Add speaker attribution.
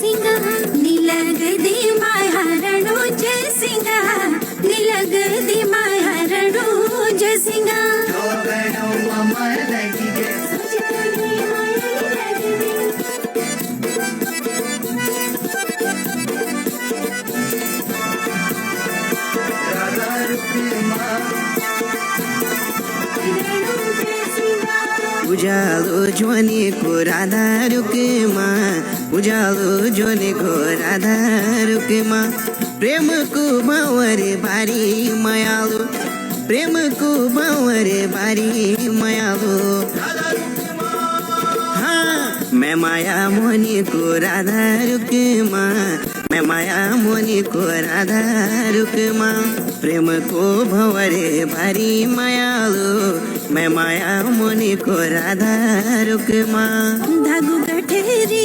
Speaker 1: सिंगा निलग दी माया रणो जय सिंगा निलग दी माया रणो जय सिंगा
Speaker 2: उजालो जोने को राधा रुके माँ उजालो जोने को राधा रुके माँ प्रेम को बावरे बारी मायालो प्रेम को बावरे बारी मायालो हाँ मैं माया मोनी को राधा रुके माँ मैं माया मोनी को राधा रुके माँ प्रेम को भवरे भारी मायालो मैं माया मोनी को राधा रुके माँ
Speaker 1: धागु गठेरी